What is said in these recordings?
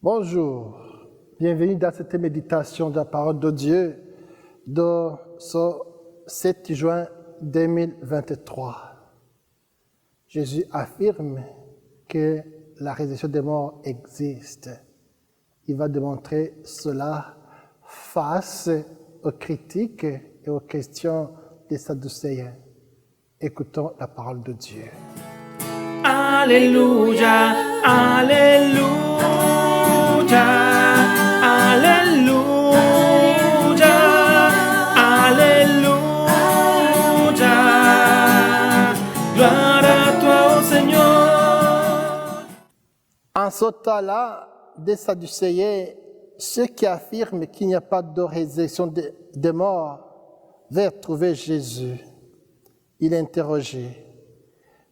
Bonjour, bienvenue dans cette méditation de la parole de Dieu de ce 7 juin 2023. Jésus affirme que la résurrection des morts existe. Il va démontrer cela face aux critiques et aux questions des Sadducéens. Écoutons la parole de Dieu. Alléluia, Alléluia, Alléluia, Alléluia. Gloire à toi, ô Seigneur. En ce temps-là, des Sadducéens, ceux qui affirment qu'il n'y a pas de résurrection des morts, vinrent trouver Jésus. Il interrogeait: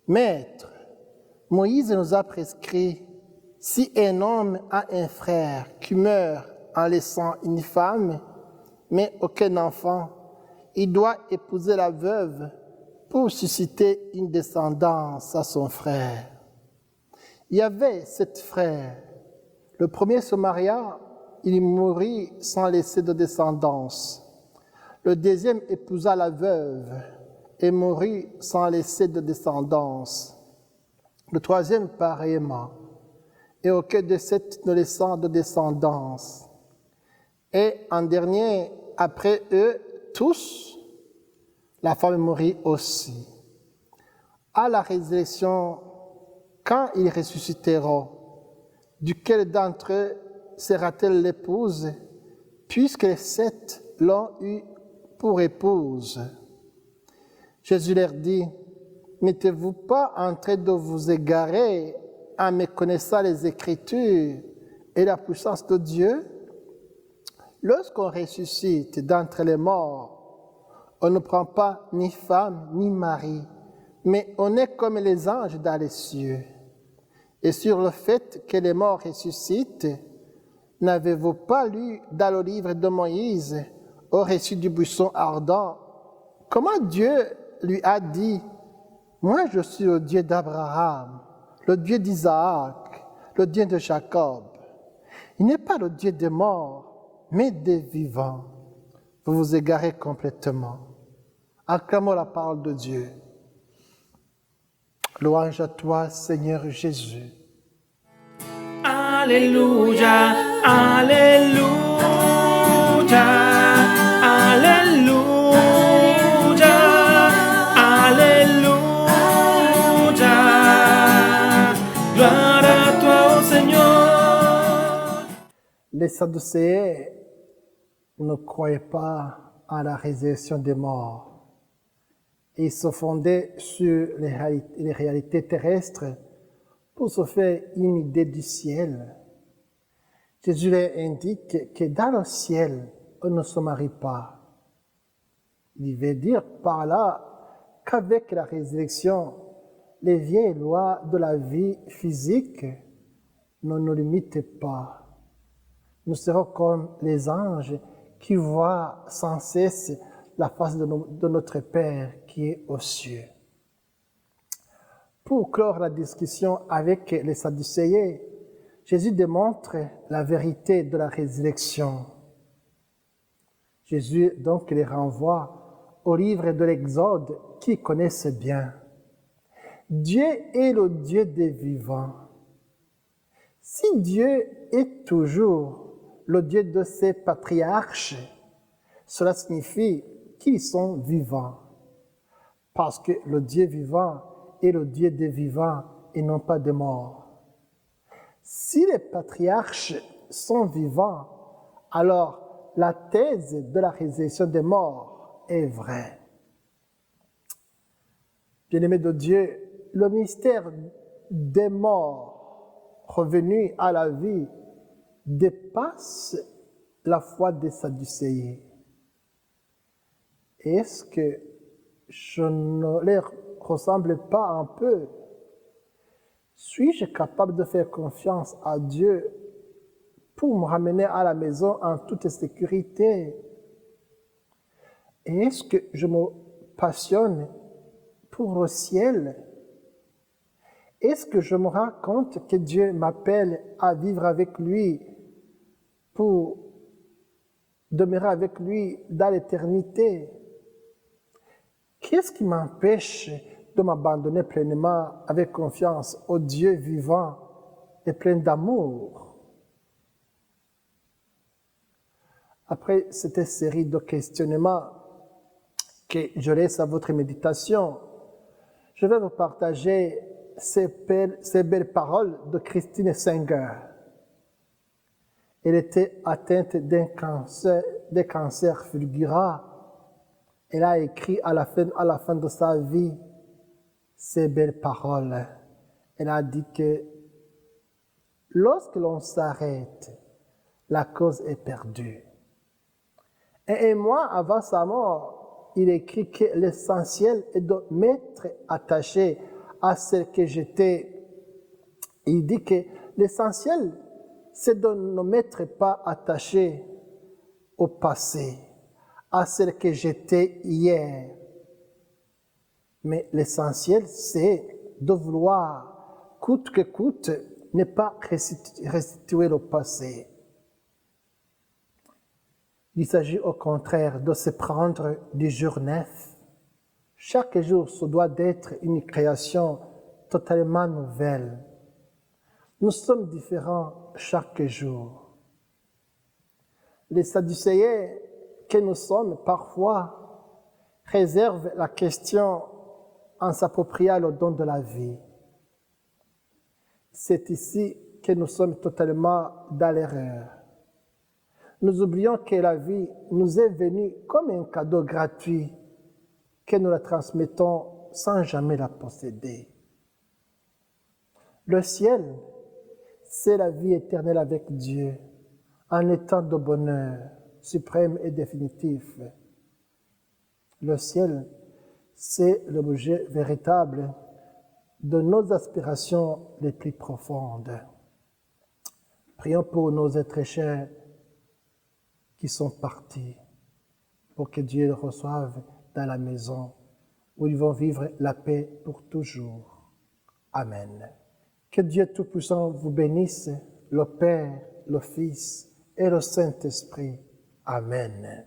Maître, Moïse nous a prescrit, si un homme a un frère qui meurt en laissant une femme, mais aucun enfant, il doit épouser la veuve pour susciter une descendance à son frère. Il y avait sept frères. Le premier se maria, il mourut sans laisser de descendance. Le deuxième épousa la veuve et mourut sans laisser de descendance. Le troisième pareillement, et aucun de sept ne laissant de descendance. Et en dernier, après eux tous, la femme mourut aussi. À la résurrection, quand ils ressusciteront, duquel d'entre eux sera-t-elle l'épouse, puisque les sept l'ont eue pour épouse? Jésus leur dit: N'êtes-vous pas en train de vous égarer en méconnaissant les Écritures et la puissance de Dieu? Lorsqu'on ressuscite d'entre les morts, on ne prend pas ni femme ni mari, mais on est comme les anges dans les cieux. Et sur le fait que les morts ressuscitent, n'avez-vous pas lu dans le livre de Moïse, au récit du buisson ardent, comment Dieu lui a dit: Moi je suis le Dieu d'Abraham, le Dieu d'Isaac, le Dieu de Jacob. Il n'est pas le Dieu des morts, mais des vivants. Vous vous égarez complètement. Acclamons la parole de Dieu. Louange à toi, Seigneur Jésus. Alléluia, Alléluia, Alléluia, Alléluia. Gloire à toi, ô Seigneur. Les Sadducéens ne croyaient pas à la résurrection des morts. Ils se fondaient sur les réalités terrestres pour se faire une idée du ciel. Jésus leur indique que dans le ciel, on ne se marie pas. Il veut dire par là qu'avec la résurrection, les vieilles lois de la vie physique ne nous limitent pas. Nous serons comme les anges qui voient sans cesse la face de notre Père qui est aux cieux. Pour clore la discussion avec les Sadducéens, Jésus démontre la vérité de la résurrection. Jésus donc les renvoie au livre de l'Exode qu'ils connaissent bien. Dieu est le Dieu des vivants. Si Dieu est toujours le Dieu de ses patriarches, cela signifie qu'ils sont vivants. Parce que le Dieu vivant est le Dieu des vivants et non pas des morts. Si les patriarches sont vivants, alors la thèse de la résurrection des morts est vraie. Bien-aimés de Dieu, le mystère des morts revenus à la vie dépasse la foi des Sadducéens. Est-ce que je ne leur ressemble pas un peu? Suis-je capable de faire confiance à Dieu pour me ramener à la maison en toute sécurité? Est-ce que je me passionne pour le ciel? Est-ce que je me rends compte que Dieu m'appelle à vivre avec lui pour demeurer avec lui dans l'éternité? Qu'est-ce qui m'empêche de m'abandonner pleinement avec confiance au Dieu vivant et plein d'amour? Après cette série de questionnements que je laisse à votre méditation, je vais vous partager ces belles paroles de Christine Singer. Elle était atteinte d'un cancer fulgurant. Elle a écrit à la fin de sa vie ces belles paroles. Elle a dit que lorsque l'on s'arrête, la cause est perdue. Et un mois avant sa mort, il écrit que l'essentiel est de m'être attaché à ce que j'étais. Il dit que l'essentiel, c'est de ne m'être pas attaché au passé, à ce que j'étais hier. Mais l'essentiel, c'est de vouloir, coûte que coûte, ne pas restituer le passé. Il s'agit au contraire de se prendre du jour neuf. Chaque jour, ce doit être une création totalement nouvelle. Nous sommes différents chaque jour. Les Sadducéens que nous sommes parfois réservent la question en s'appropriant le don de la vie. C'est ici que nous sommes totalement dans l'erreur. Nous oublions que la vie nous est venue comme un cadeau gratuit, que nous la transmettons sans jamais la posséder. Le ciel, c'est la vie éternelle avec Dieu, un état de bonheur suprême et définitif. Le ciel, c'est l'objet véritable de nos aspirations les plus profondes. Prions pour nos êtres chers qui sont partis, pour que Dieu les reçoive dans la maison où ils vont vivre la paix pour toujours. Amen. Que Dieu Tout-Puissant vous bénisse, le Père, le Fils et le Saint-Esprit. Amen.